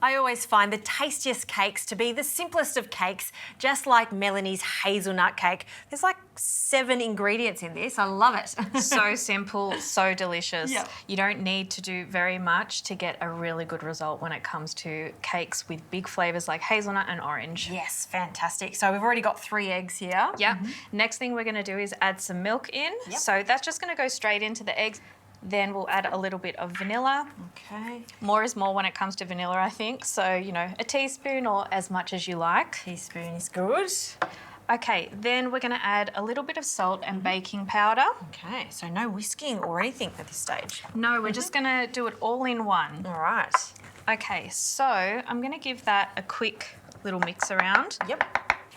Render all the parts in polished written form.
I always find the tastiest cakes to be the simplest of cakes, just like Melanie's hazelnut cake. There's like 7 ingredients in this. I love it. So simple, so delicious. Yeah. You don't need to do very much to get a really good result when it comes to cakes with big flavours like hazelnut and orange. Yes, fantastic. So we've already got 3 eggs here. Yeah. Next thing we're going to do is add some milk in. Yep. So that's just going to go straight into the eggs. Then we'll add a little bit of vanilla. Okay. More is more when it comes to vanilla, I think. So, you know, a teaspoon or as much as you like. Teaspoon is good. Okay, then we're going to add a little bit of salt and baking powder. Okay, so no whisking or anything at this stage. No, we're just going to do it all in one. All right. Okay, so I'm going to give that a quick little mix around. Yep.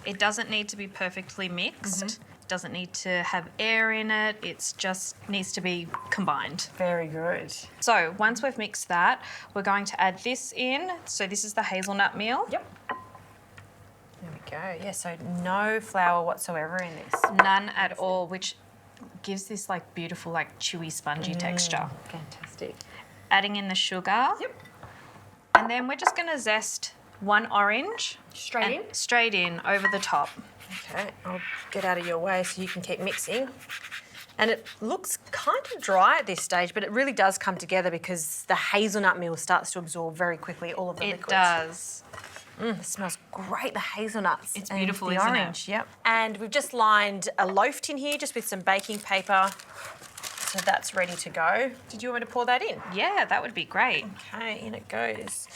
It doesn't need to be perfectly mixed. It doesn't need to have air in it. It just needs to be combined. Very good. So once we've mixed that, we're going to add this in. So this is the hazelnut meal. Yep. There we go. Yeah, so no flour whatsoever in this. None at all, which gives this like beautiful, like chewy, spongy texture. Fantastic. Adding in the sugar. Yep. And then we're just going to zest 1 orange. Straight in? Straight in over the top. Okay, I'll get out of your way so you can keep mixing. And it looks kind of dry at this stage, but it really does come together because the hazelnut meal starts to absorb very quickly all of the liquids. It does. It smells great, the hazelnuts. It's and beautiful, the isn't it? orange, yep. And we've just lined a loaf tin here just with some baking paper. So that's ready to go. Did you want me to pour that in? Yeah, that would be great. Okay, in it goes.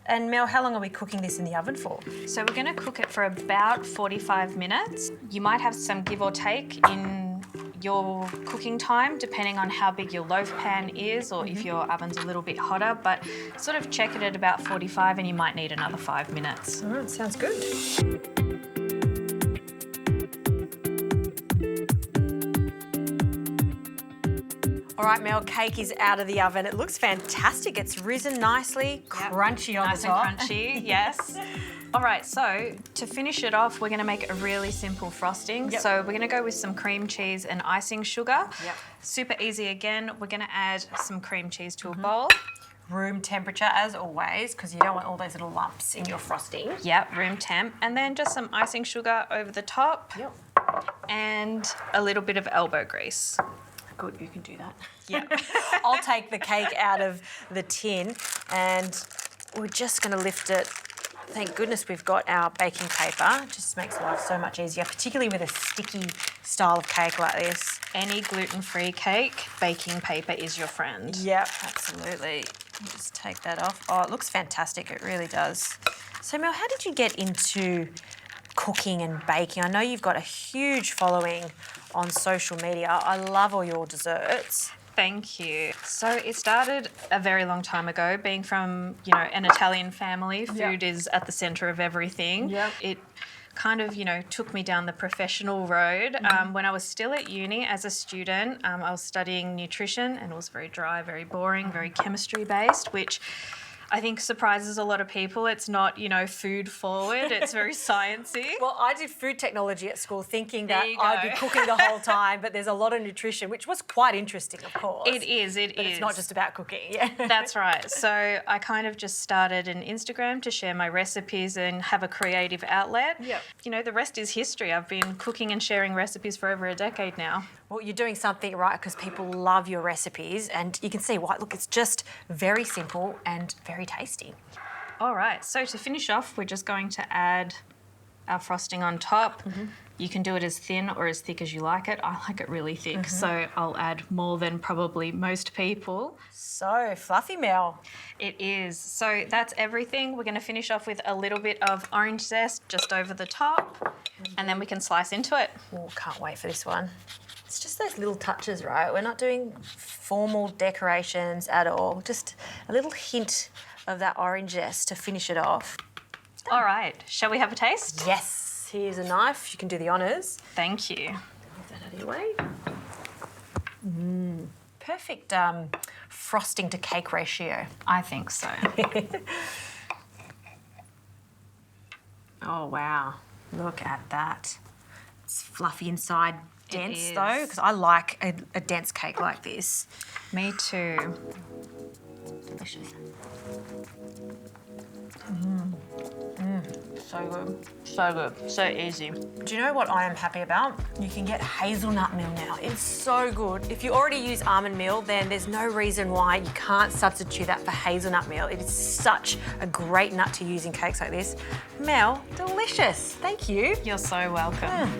And Mel, how long are we cooking this in the oven for? So we're going to cook it for about 45 minutes. You might have some give or take in your cooking time, depending on how big your loaf pan is or if your oven's a little bit hotter, but sort of check it at about 45 and you might need another 5 minutes. All right, sounds good. All right, Mel, cake is out of the oven. It looks fantastic. It's risen nicely, crunchy on nice the top. and crunchy, yes. All right, so to finish it off, we're going to make a really simple frosting. Yep. So we're going to go with some cream cheese and icing sugar. Yep. Super easy again. We're going to add some cream cheese to a bowl. Room temperature as always, because you don't want all those little lumps in your frosting. Yep, room temp. And then just some icing sugar over the top. Yep. And a little bit of elbow grease. Good, you can do that. Yeah. I'll take the cake out of the tin and we're just going to lift it. Thank goodness we've got our baking paper. It just makes life so much easier, particularly with a sticky style of cake like this. Any gluten-free cake, baking paper is your friend. Yep, absolutely. Just take that off. Oh, it looks fantastic. It really does. So, Mel, how did you get into cooking and baking? I know you've got a huge following on social media. I love all your desserts. Thank you. So it started a very long time ago. Being from, you know, an Italian family, food is at the centre of everything. Yep. It kind of, you know, took me down the professional road. When I was still at uni as a student, I was studying nutrition and it was very dry, very boring, very chemistry based, which I think surprises a lot of people. It's not, you know, food forward. It's very sciencey. Well, I did food technology at school thinking that There you I'd go. be cooking the whole time, but there's a lot of nutrition, which was quite interesting, of course. It is. But it's not just about cooking. Yeah. That's right. So I kind of just started an Instagram to share my recipes and have a creative outlet. Yep. You know, the rest is history. I've been cooking and sharing recipes for over a decade now. Well, you're doing something right because people love your recipes and you can see why. Look, it's just very simple and very tasty. All right. So to finish off, we're just going to add our frosting on top. You can do it as thin or as thick as you like it. I like it really thick, so I'll add more than probably most people. So fluffy, Mel. It is. So that's everything. We're going to finish off with a little bit of orange zest just over the top, and then we can slice into it. Oh, can't wait for this one. It's just those little touches, right? We're not doing formal decorations at all. Just a little hint of that orange zest to finish it off. All right. Shall we have a taste? Yes, here's a knife. You can do the honours. Thank you. Move that out of your way. Perfect frosting to cake ratio. I think so. Oh, wow. Look at that. It's fluffy inside, dense is. though, because I like a dense cake like this. Me too. Delicious. So good. So good. So easy. Do you know what I am happy about? You can get hazelnut meal now. It's so good. If you already use almond meal, then there's no reason why you can't substitute that for hazelnut meal. It is such a great nut to use in cakes like this. Mel, delicious. Thank you. You're so welcome.